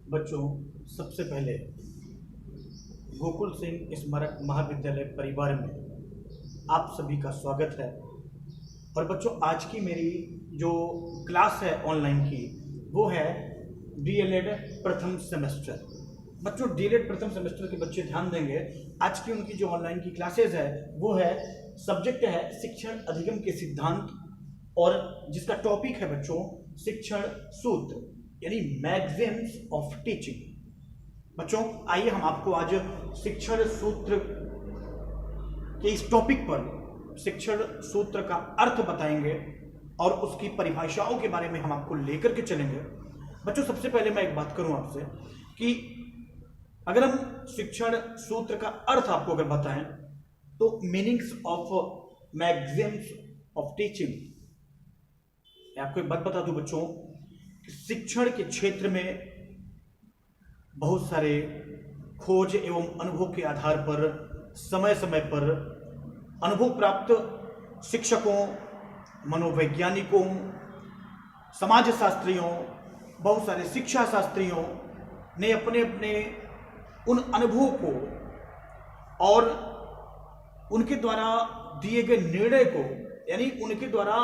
बच्चों, सबसे पहले गोकुल सिंह स्मारक महाविद्यालय परिवार में आप सभी का स्वागत है। और बच्चों, आज की मेरी जो क्लास है ऑनलाइन की, वो है डीएलएड प्रथम सेमेस्टर। बच्चों, डीएलएड प्रथम सेमेस्टर के बच्चे ध्यान देंगे। आज की उनकी जो ऑनलाइन की क्लासेस है वो है, सब्जेक्ट है शिक्षण अधिगम के सिद्धांत, और जिसका टॉपिक है बच्चों शिक्षण सूत्र यानी मैगजीम्स ऑफ टीचिंग। बच्चों, आइए हम आपको आज शिक्षण सूत्र के इस टॉपिक पर शिक्षण सूत्र का अर्थ बताएंगे और उसकी परिभाषाओं के बारे में हम आपको लेकर के चलेंगे। बच्चों, सबसे पहले मैं एक बात करूं आपसे कि अगर हम शिक्षण सूत्र का अर्थ आपको अगर बताएं तो meanings of maxims of teaching, मैं आपको एक बात बता दूं बच्चों, शिक्षण के क्षेत्र में बहुत सारे खोज एवं अनुभव के आधार पर समय समय पर अनुभव प्राप्त शिक्षकों, मनोवैज्ञानिकों, समाजशास्त्रियों, बहुत सारे शिक्षा शास्त्रियों ने अपने अपने उन अनुभवों को और उनके द्वारा दिए गए निर्णय को, यानी उनके द्वारा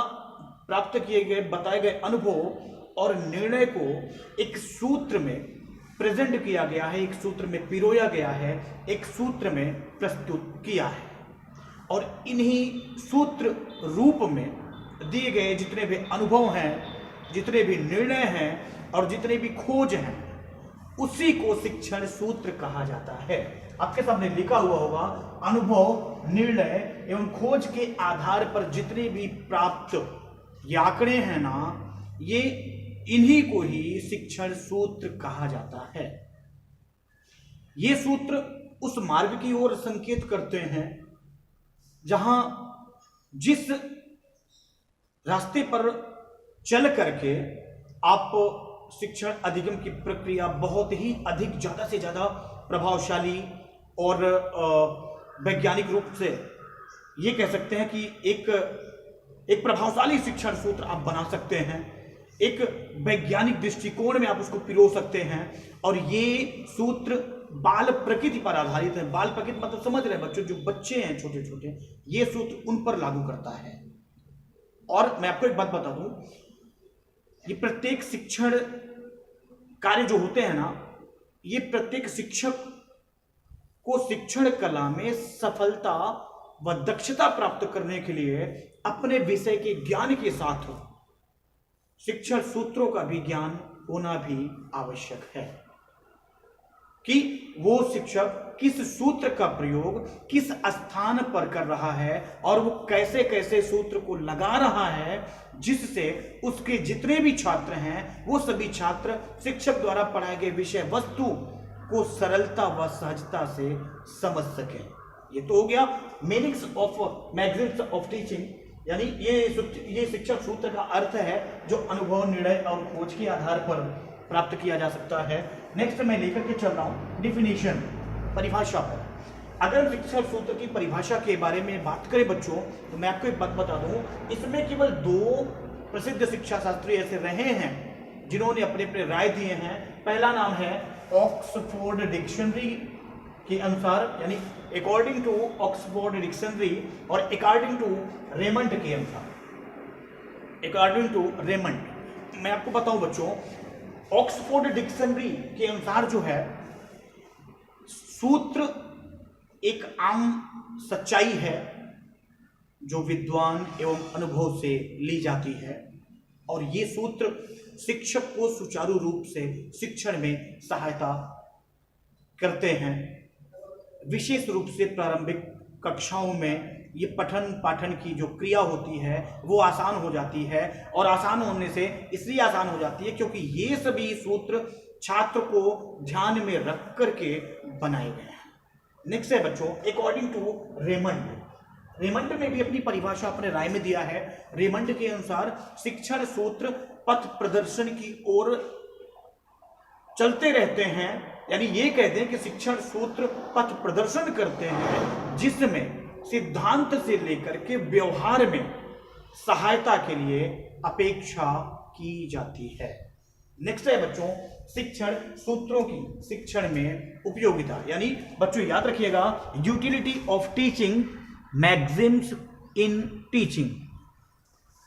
प्राप्त किए गए बताए गए अनुभव और निर्णय को एक सूत्र में प्रेजेंट किया गया है, एक सूत्र में पिरोया गया है, एक सूत्र में प्रस्तुत किया है। और इन्हीं सूत्र रूप में दिए गए जितने भी अनुभव हैं, जितने भी निर्णय हैं और जितने भी खोज हैं, उसी को शिक्षण सूत्र कहा जाता है। आपके सामने लिखा हुआ होगा, अनुभव, निर्णय एवं खोज के आधार पर जितने भी प्राप्त ये आंकड़े हैं ना, ये इन्हीं को ही शिक्षण सूत्र कहा जाता है। ये सूत्र उस मार्ग की ओर संकेत करते हैं जहां जिस रास्ते पर चल करके आप शिक्षण अधिगम की प्रक्रिया बहुत ही अधिक, ज्यादा से ज्यादा प्रभावशाली और वैज्ञानिक रूप से ये कह सकते हैं कि एक प्रभावशाली शिक्षण सूत्र आप बना सकते हैं, एक वैज्ञानिक दृष्टिकोण में आप उसको पिरो सकते हैं। और ये सूत्र बाल प्रकृति पर आधारित है। बाल प्रकृति मतलब समझ रहे हैं बच्चों, जो बच्चे हैं छोटे छोटे, ये सूत्र उन पर लागू करता है। और मैं आपको एक बात बता दूं, ये प्रत्येक शिक्षण कार्य जो होते हैं ना, ये प्रत्येक शिक्षक को शिक्षण कला में सफलता व दक्षता प्राप्त करने के लिए अपने विषय के ज्ञान के साथ शिक्षण सूत्रों का भी ज्ञान होना भी आवश्यक है कि वो शिक्षक किस सूत्र का प्रयोग किस स्थान पर कर रहा है और वो कैसे कैसे सूत्र को लगा रहा है, जिससे उसके जितने भी छात्र हैं वो सभी छात्र शिक्षक द्वारा पढ़ाए गए विषय वस्तु को सरलता व सहजता से समझ सकें। ये तो हो गया meanings of maxims of teaching, यानी ये शिक्षण सूत्र का अर्थ है जो अनुभव, निर्णय और खोज के आधार पर प्राप्त किया जा सकता है। नेक्स्ट मैं लेकर के चल रहा हूं डिफिनीशन, परिभाषा पर। अगर शिक्षण सूत्र की परिभाषा के बारे में बात करें बच्चों, तो मैं आपको एक बात बता दूं, इसमें केवल दो प्रसिद्ध शिक्षा शास्त्री ऐसे रहे हैं जिन्होंने अपने अपने राय दिए हैं। पहला नाम है ऑक्सफोर्ड डिक्शनरी के अनुसार, यानी अकॉर्डिंग टू ऑक्सफोर्ड डिक्शनरी, और अकॉर्डिंग टू रेमंड के अनुसार, अकॉर्डिंग टू रेमंड। मैं आपको बताऊं बच्चों, ऑक्सफोर्ड डिक्शनरी के अनुसार जो है, सूत्र एक आम सच्चाई है जो विद्वान एवं अनुभव से ली जाती है, और ये सूत्र शिक्षक को सुचारू रूप से शिक्षण में सहायता करते हैं। विशेष रूप से प्रारंभिक कक्षाओं में ये पठन पाठन की जो क्रिया होती है वो आसान हो जाती है, और आसान होने से इसलिए आसान हो जाती है क्योंकि ये सभी सूत्र छात्र को ध्यान में रख करके बनाए गए हैं। नेक्स्ट है बच्चों अकॉर्डिंग टू रेमंड। रेमंड ने भी अपनी परिभाषा अपने राय में दिया है। रेमंड के अनुसार शिक्षण सूत्र पथ प्रदर्शन की ओर चलते रहते हैं, यानी ये कहते हैं कि शिक्षण सूत्र पथ प्रदर्शन करते हैं जिसमें सिद्धांत से लेकर के व्यवहार में सहायता के लिए अपेक्षा की जाती है। नेक्स्ट है बच्चों शिक्षण सूत्रों की शिक्षण में उपयोगिता, यानी बच्चों याद रखिएगा utility of teaching maxims in teaching.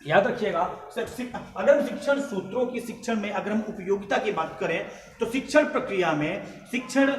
याद रखिएगा अगर हम शिक्षण सूत्रों की शिक्षण में अगर हम उपयोगिता की बात करें तो शिक्षण प्रक्रिया में शिक्षण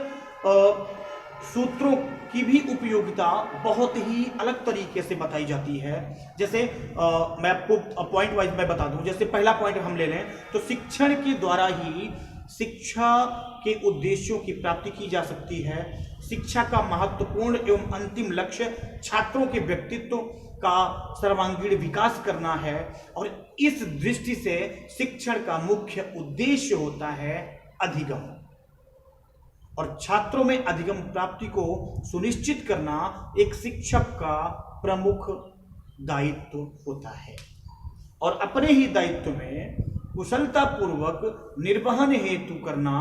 सूत्रों की भी उपयोगिता बहुत ही अलग तरीके से बताई जाती है। जैसे मैं आपको पॉइंट वाइज मैं बता दूं, जैसे पहला पॉइंट हम ले लें तो शिक्षण के द्वारा ही शिक्षा के उद्देश्यों की प्राप्ति की जा सकती है। शिक्षा का महत्वपूर्ण एवं अंतिम लक्ष्य छात्रों के व्यक्तित्व का सर्वांगीण विकास करना है और इस दृष्टि से शिक्षण का मुख्य उद्देश्य होता है अधिगम, और छात्रों में अधिगम प्राप्ति को सुनिश्चित करना एक शिक्षक का प्रमुख दायित्व होता है। और अपने ही दायित्व में कुशलता पूर्वक निर्वहन हेतु करना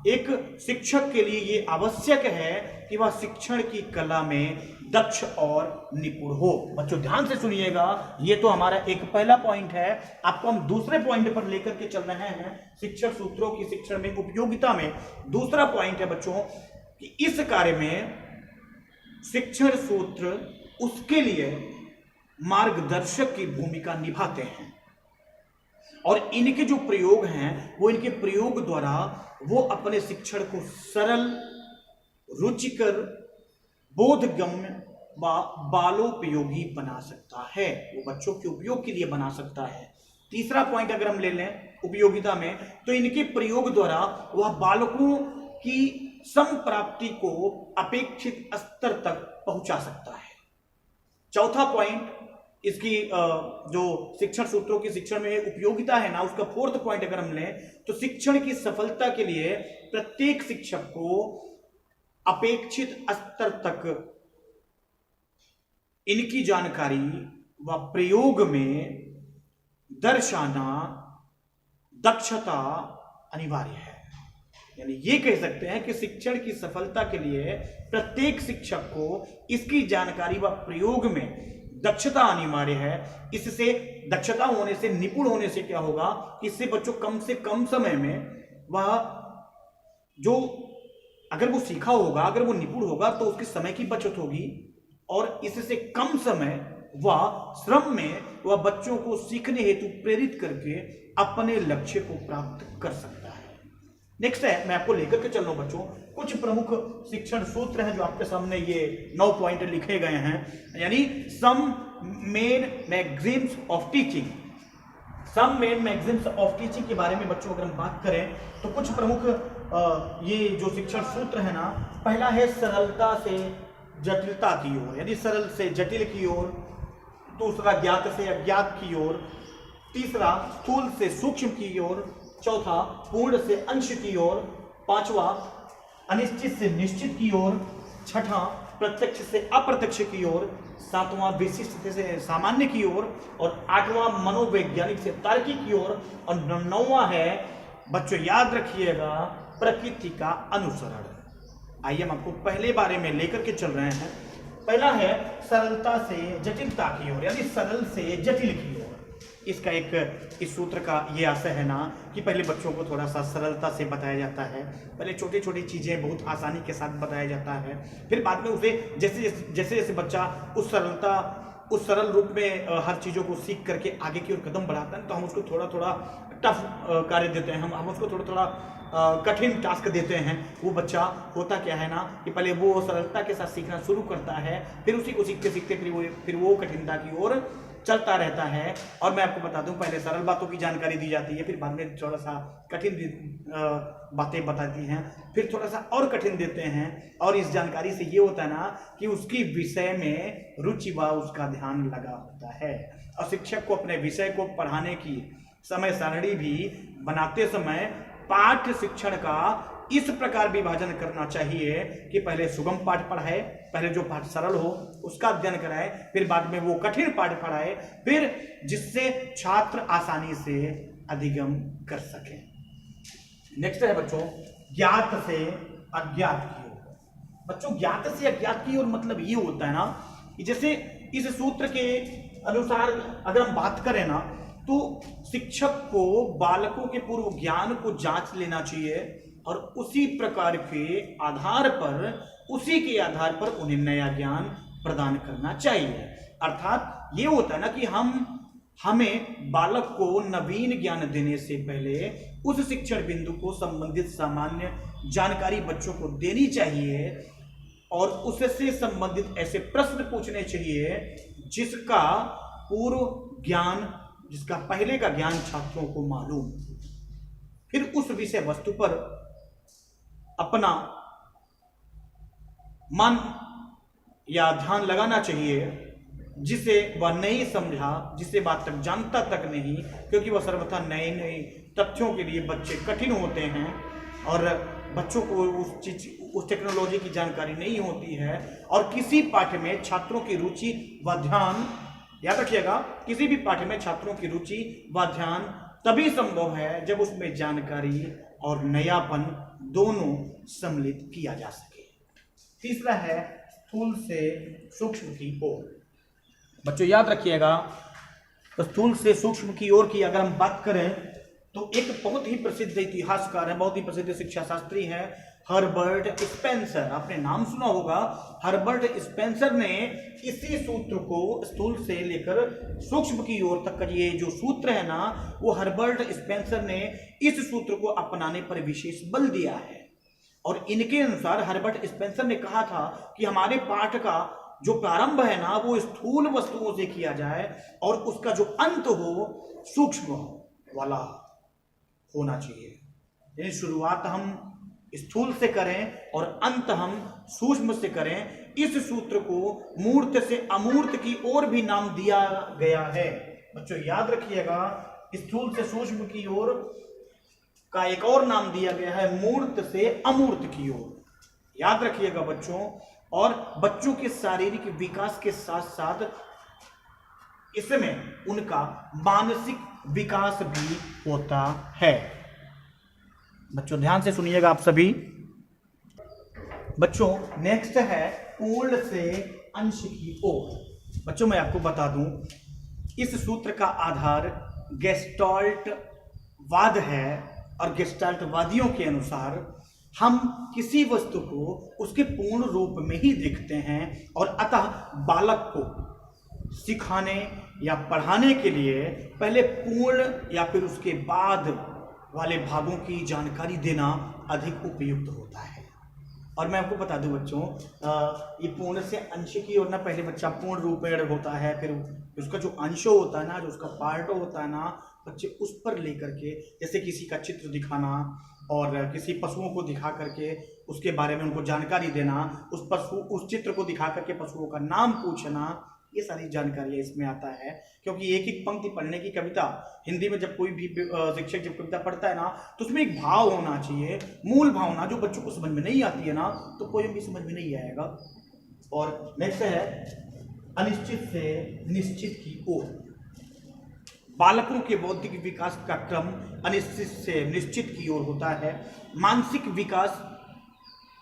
एक शिक्षक के लिए ये आवश्यक है कि वह शिक्षण की कला में दक्ष और निपुण हो। बच्चों ध्यान से सुनिएगा, ये तो हमारा एक पहला पॉइंट है। आपको हम दूसरे पॉइंट पर लेकर के चल रहे हैं शिक्षण सूत्रों की शिक्षण में उपयोगिता में। दूसरा पॉइंट है बच्चों कि इस कार्य में शिक्षण सूत्र उसके लिए मार्गदर्शक की भूमिका निभाते हैं और इनके जो प्रयोग हैं वो इनके प्रयोग द्वारा वो अपने शिक्षण को सरल, रुचिकर, बोधगम्य व बालोपयोगी बना सकता है, वो बच्चों के उपयोग के लिए बना सकता है। तीसरा पॉइंट अगर हम ले लें उपयोगिता में तो इनके प्रयोग द्वारा वह बालकों की समप्राप्ति को अपेक्षित स्तर तक पहुंचा सकता है। चौथा पॉइंट इसकी जो शिक्षण सूत्रों की शिक्षण में उपयोगिता है ना, उसका फोर्थ पॉइंट अगर हम लें तो शिक्षण की सफलता के लिए प्रत्येक शिक्षक को अपेक्षित स्तर तक इनकी जानकारी व प्रयोग में दर्शाना दक्षता अनिवार्य है। यानी ये कह सकते हैं कि शिक्षण की सफलता के लिए प्रत्येक शिक्षक को इसकी जानकारी व प्रयोग में दक्षता अनिवार्य है। इससे दक्षता होने से, निपुण होने से क्या होगा कि इससे बच्चों कम से कम समय में वह जो अगर वो सीखा होगा, अगर वो निपुण होगा तो उसके समय की बचत होगी और इससे कम समय वह श्रम में वह बच्चों को सीखने हेतु प्रेरित करके अपने लक्ष्य को प्राप्त कर सकता है। नेक्स्ट है, मैं आपको लेकर के चल रहा हूं बच्चों कुछ प्रमुख शिक्षण सूत्र हैं जो आपके सामने ये 9 पॉइंट लिखे गए हैं, यानी some main maxims of teaching. Some main maxims of teaching के बारे में बच्चों अगर हम बात करें तो कुछ प्रमुख ये जो शिक्षण सूत्र है ना, पहला है सरलता से जटिलता की ओर, यानी सरल से जटिल की ओर। दूसरा ज्ञात से अज्ञात की ओर। तीसरा स्थूल से सूक्ष्म की ओर। चौथा पूर्ण से अंश की ओर। पांचवा अनिश्चित से निश्चित की ओर। छठा प्रत्यक्ष से अप्रत्यक्ष की ओर। सातवां विशिष्ट से सामान्य की ओर। और आठवां मनोवैज्ञानिक से तार्किक की ओर। और नौवां है बच्चों याद रखिएगा प्रकृति का अनुसरण। आइए हम आपको पहले बारे में लेकर के चल रहे हैं। पहला है सरलता से जटिलता की ओर, यानी सरल से जटिल की ओर। इसका एक इस सूत्र का ये आशय है ना कि पहले बच्चों को थोड़ा सा सरलता से बताया जाता है, पहले छोटी छोटी चीज़ें बहुत आसानी के साथ बताया जाता है, फिर बाद में उसे जैसे जैसे बच्चा उस सरल रूप में हर चीज़ों को सीख करके आगे की ओर कदम बढ़ाता है तो हम उसको थोड़ा थोड़ा टफ कार्य देते हैं, हम उसको थोड़ा थोड़ा कठिन टास्क देते हैं। वो बच्चा होता क्या है ना कि पहले वो सरलता के साथ सीखना शुरू करता है, फिर उसी को सीखते सीखते फिर वो कठिनता की ओर चलता रहता है। और मैं आपको बता दूं पहले सरल बातों की जानकारी दी जाती है, फिर बाद में थोड़ा सा कठिन बातें बताती हैं, फिर थोड़ा सा और कठिन देते हैं। और इस जानकारी से ये होता है ना कि उसकी विषय में रुचि व उसका ध्यान लगा होता है। और शिक्षक को अपने विषय को पढ़ाने की समय सारणी भी बनाते समय पाठ्य शिक्षण का इस प्रकार विभाजन करना चाहिए कि पहले सुगम पाठ पढ़ाए, पहले जो पाठ सरल हो उसका अध्ययन कराए, फिर बाद में वो कठिन पाठ पढ़ाए, फिर जिससे छात्र आसानी से अधिगम कर सके। नेक्स्ट है बच्चों ज्ञात से अज्ञात की ओर। बच्चों ज्ञात से अज्ञात की ओर मतलब ये होता है ना कि जैसे इस सूत्र के अनुसार अगर हम बात करें ना तो शिक्षक को बालकों के पूर्व ज्ञान को जांच लेना चाहिए और उसी प्रकार के आधार पर, उसी के आधार पर उन्हें नया ज्ञान प्रदान करना चाहिए। अर्थात ये होता है ना कि हमें बालक को नवीन ज्ञान देने से पहले उस शिक्षण बिंदु को संबंधित सामान्य जानकारी बच्चों को देनी चाहिए और उससे संबंधित ऐसे प्रश्न पूछने चाहिए जिसका पूर्व ज्ञान, जिसका पहले का ज्ञान छात्रों को मालूम। फिर उस विषय वस्तु पर अपना मन या ध्यान लगाना चाहिए जिसे वह नहीं समझा, जिसे बात तक जानता तक नहीं, क्योंकि वह सर्वथा नए नए तथ्यों के लिए बच्चे कठिन होते हैं और बच्चों को उस टेक्नोलॉजी की जानकारी नहीं होती है। और किसी पाठ्य में छात्रों की रुचि व ध्यान, याद रखिएगा, किसी भी पाठ्य में छात्रों की रुचि व ध्यान तभी संभव है जब उसमें जानकारी और नयापन दोनों सम्मिलित किया जा सके। तीसरा है स्थूल से सूक्ष्म की ओर। बच्चों याद रखिएगा, तो स्थूल से सूक्ष्म की ओर की अगर हम बात करें तो एक बहुत ही प्रसिद्ध इतिहासकार है, बहुत ही प्रसिद्ध शिक्षा शास्त्री है हर्बर्ट स्पेंसर। आपने नाम सुना होगा। हर्बर्ट स्पेंसर ने इसी सूत्र को स्थूल से लेकर सूक्ष्म की ओर तक का ये जो सूत्र है ना, वो हर्बर्ट स्पेंसर ने इस सूत्र को अपनाने पर विशेष बल दिया है। और इनके अनुसार हर्बर्ट स्पेंसर ने कहा था कि हमारे पाठ का जो प्रारंभ है ना, वो स्थूल वस्तुओं से किया जाए और उसका जो अंत हो सूक्ष्म वाला होना चाहिए। यानी शुरुआत हम स्थूल से करें और अंत हम सूक्ष्म से करें। इस सूत्र को मूर्त से अमूर्त की ओर भी नाम दिया गया है। बच्चों याद रखिएगा, स्थूल से सूक्ष्म की ओर का एक और नाम दिया गया है मूर्त से अमूर्त की ओर। याद रखिएगा बच्चों। और बच्चों के शारीरिक विकास के साथ साथ इसमें उनका मानसिक विकास भी होता है। बच्चों ध्यान से सुनिएगा आप सभी। बच्चों नेक्स्ट है पूर्ण से अंश की ओर। बच्चों मैं आपको बता दूं, इस सूत्र का आधार गेस्टाल्ट वाद है और गेस्टाल्ट वादियों के अनुसार हम किसी वस्तु को उसके पूर्ण रूप में ही देखते हैं और अतः बालक को सिखाने या पढ़ाने के लिए पहले पूर्ण या फिर उसके बाद वाले भागों की जानकारी देना अधिक उपयुक्त होता है। और मैं आपको बता दूं बच्चों, ये पूर्ण से अंश की ओर ना, पहले बच्चा पूर्ण रूप में होता है, फिर उसका जो अंश होता है ना, जो उसका पार्ट होता है ना, बच्चे उस पर लेकर के, जैसे किसी का चित्र दिखाना और किसी पशुओं को दिखा करके उसके बारे में उनको जानकारी देना, उस चित्र को दिखा करके पशुओं का नाम पूछना, ये सारी जानकारी इसमें आता है। क्योंकि एक एक पंक्ति पढ़ने की कविता, हिंदी में जब कोई भी शिक्षक जब कविता पढ़ता है ना, तो उसमें एक भाव होना चाहिए, मूल भावना जो बच्चों को समझ में नहीं आती है ना, तो पोएम भी समझ में नहीं आएगा। और नेक्स्ट है अनिश्चित से निश्चित की ओर। बालकों के बौद्धिक विकास का क्रम अनिश्चित से निश्चित की ओर होता है। मानसिक विकास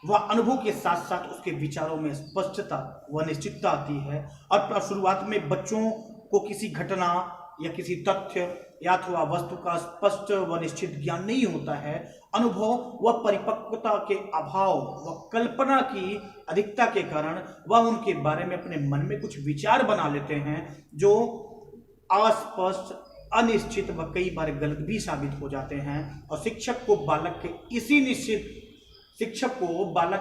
व अनुभव के साथ साथ उसके विचारों में स्पष्टता व निश्चितता आती है। और शुरुआत में बच्चों को किसी घटना या किसी तथ्य या अथवा वस्तु का स्पष्ट व निश्चित ज्ञान नहीं होता है। अनुभव व परिपक्वता के अभाव व कल्पना की अधिकता के कारण वह उनके बारे में अपने मन में कुछ विचार बना लेते हैं जो अस्पष्ट, अनिश्चित व कई बार गलत भी साबित हो जाते हैं। और शिक्षक को बालक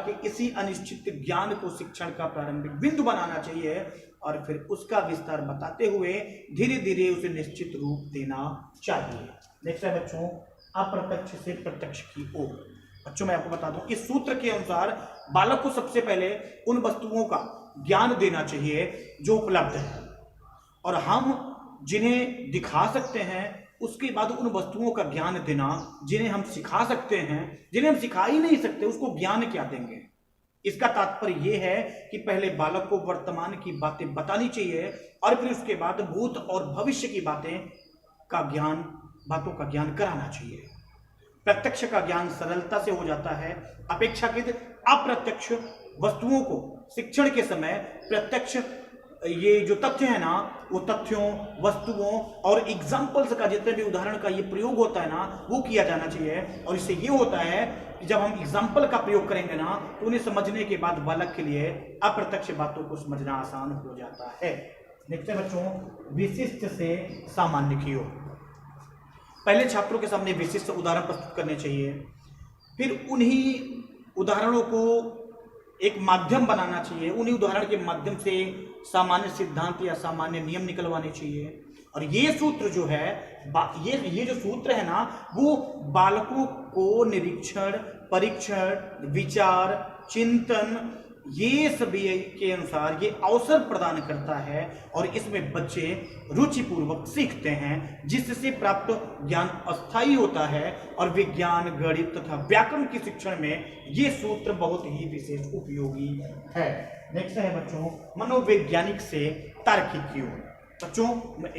के इसी अनिश्चित ज्ञान को शिक्षण का प्रारंभिक बिंदु बनाना चाहिए और फिर उसका विस्तार बताते हुए धीरे धीरे उसे निश्चित रूप देना चाहिए। नेक्स्ट है बच्चों अप्रत्यक्ष से प्रत्यक्ष की ओर। बच्चों मैं आपको बता दूं, इस सूत्र के अनुसार बालक को सबसे पहले उन वस्तुओं का ज्ञान देना चाहिए जो उपलब्ध है और हम जिन्हें दिखा सकते हैं, उसके बाद उन वस्तुओं का ज्ञान देना जिन्हें हम सिखा सकते हैं। जिन्हें हम सिखा ही नहीं सकते उसको ज्ञान क्या देंगे। इसका तात्पर्य यह है कि पहले बालक को वर्तमान की बातें बतानी चाहिए और फिर उसके बाद भूत और भविष्य की बातों का ज्ञान कराना चाहिए। प्रत्यक्ष का ज्ञान सरलता से हो जाता है, अपेक्षाकृत अप्रत्यक्ष वस्तुओं को शिक्षण के समय प्रत्यक्ष ये जो तथ्य है ना, वो तथ्यों, वस्तुओं और एग्जाम्पल्स का जितने भी उदाहरण का ये प्रयोग होता है ना, वो किया जाना चाहिए। और इससे ये होता है कि जब हम एग्जाम्पल का प्रयोग करेंगे ना, तो उन्हें समझने के बाद बालक के लिए अप्रत्यक्ष बातों को समझना आसान हो जाता है। नेक्स्ट है बच्चों, विशिष्ट से सामान्य की ओर। पहले छात्रों के सामने विशिष्ट उदाहरण प्रस्तुत करने चाहिए, फिर उन्हीं उदाहरणों को एक माध्यम बनाना चाहिए, उन्हीं उदाहरण के माध्यम से सामान्य सिद्धांत या सामान्य नियम निकलवाने चाहिए। और ये सूत्र जो है, ये जो सूत्र है ना, वो बालकों को निरीक्षण, परीक्षण, विचार, चिंतन, ये सभी के अनुसार ये अवसर प्रदान करता है और इसमें बच्चे रुचिपूर्वक सीखते हैं, जिससे प्राप्त ज्ञान अस्थायी होता है। और विज्ञान, गणित तथा व्याकरण के शिक्षण में ये सूत्र बहुत ही विशेष उपयोगी है। नेक्स्ट है बच्चों, मनोवैज्ञानिक से तार्किक की ओर। बच्चों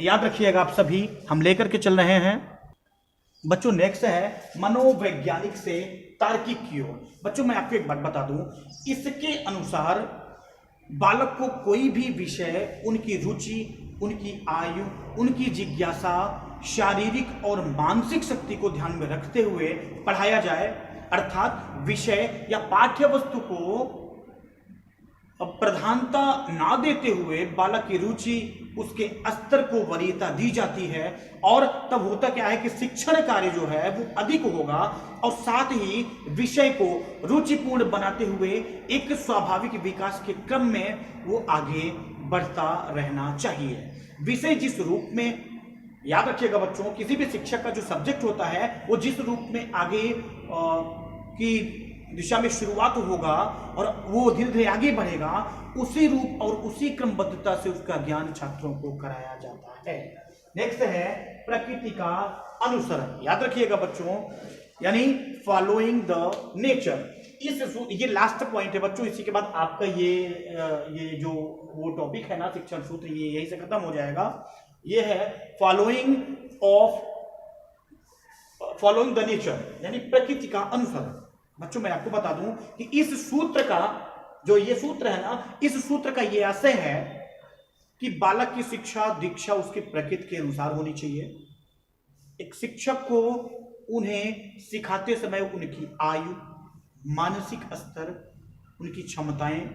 याद रखिएगा, आप सभी हम लेकर के चल रहे हैं। बच्चों नेक्स्ट है मनोवैज्ञानिक से तार्किक की ओर। बच्चों मैं आपको एक बात बता दूं, इसके अनुसार बालक को कोई भी विषय उनकी रुचि, उनकी आयु, उनकी जिज्ञासा, शारीरिक और मानसिक शक्ति को ध्यान में रखते हुए पढ़ाया जाए। अर्थात विषय या पाठ्य वस्तु को प्रधानता ना देते हुए बालक की रुचि, उसके स्तर को वरीयता दी जाती है। और तब होता क्या है कि शिक्षण कार्य जो है वो अधिक होगा और साथ ही विषय को रुचिपूर्ण बनाते हुए एक स्वाभाविक विकास के क्रम में वो आगे बढ़ता रहना चाहिए। विषय जिस रूप में, याद रखिएगा बच्चों, किसी भी शिक्षक का जो सब्जेक्ट होता है वो जिस रूप में आगे की दिशा में शुरुआत होगा और वो धीरे धीरे आगे बढ़ेगा, उसी रूप और उसी क्रमबद्धता से उसका ज्ञान छात्रों को कराया जाता है। नेक्स्ट है प्रकृति का अनुसरण। याद रखिएगा बच्चों, यानी फॉलोइंग द नेचर। ये लास्ट पॉइंट है बच्चों, इसी के बाद आपका ये जो वो टॉपिक है ना, शिक्षण सूत्र, ये यही से खत्म हो जाएगा। ये है फॉलोइंग द नेचर, यानी प्रकृति का अनुसरण। बच्चों मैं आपको बता दूं कि इस सूत्र का जो ये सूत्र है ना, इस सूत्र का ये आशय है कि बालक की शिक्षा दीक्षा उसके प्रकृति के अनुसार होनी चाहिए। एक शिक्षक को उन्हें सिखाते समय उनकी आयु, मानसिक स्तर, उनकी क्षमताएं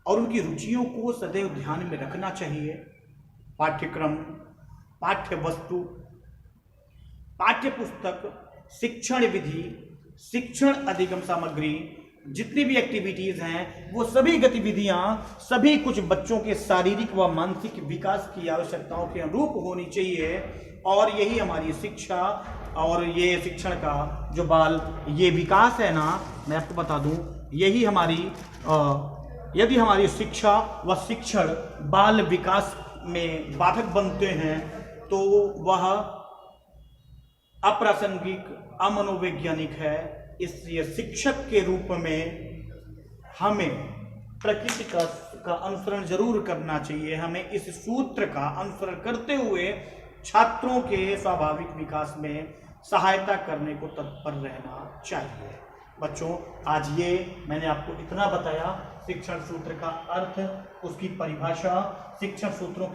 और उनकी रुचियों को सदैव ध्यान में रखना चाहिए। पाठ्यक्रम, पाठ्य वस्तु, पाठ्य पुस्तक, शिक्षण विधि, शिक्षण अधिगम सामग्री, जितनी भी एक्टिविटीज हैं, वो सभी गतिविधियां सभी कुछ बच्चों के शारीरिक व मानसिक विकास की आवश्यकताओं के अनुरूप होनी चाहिए। और यही हमारी शिक्षा और ये शिक्षण का जो ये विकास है ना, मैं आपको बता दूं, यही हमारी यदि हमारी शिक्षा व शिक्षण बाल विकास में बाधक बनते हैं तो वह अप्रासंगिक, अमनोवैज्ञानिक है। इसलिए शिक्षक के रूप में हमें प्रकृति का अनुसरण जरूर करना चाहिए। हमें इस सूत्र का अनुसरण करते हुए छात्रों के स्वाभाविक विकास में सहायता करने को तत्पर रहना चाहिए। बच्चों आज ये मैंने आपको इतना बताया, शिक्षण सूत्र का अर्थ, उसकी परिभाषा, शिक्षण सूत्रों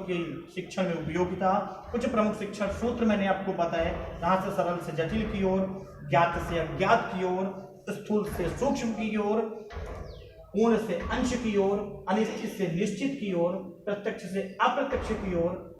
की शिक्षण में उपयोगिता, कुछ प्रमुख शिक्षण सूत्र मैंने आपको बताए, जहाँ से सरल से जटिल की ओर, ज्ञात से अज्ञात की ओर, स्थूल से सूक्ष्म की ओर, पूर्ण से अंश की ओर, अनिश्चित से निश्चित की ओर, प्रत्यक्ष से अप्रत्यक्ष की ओर,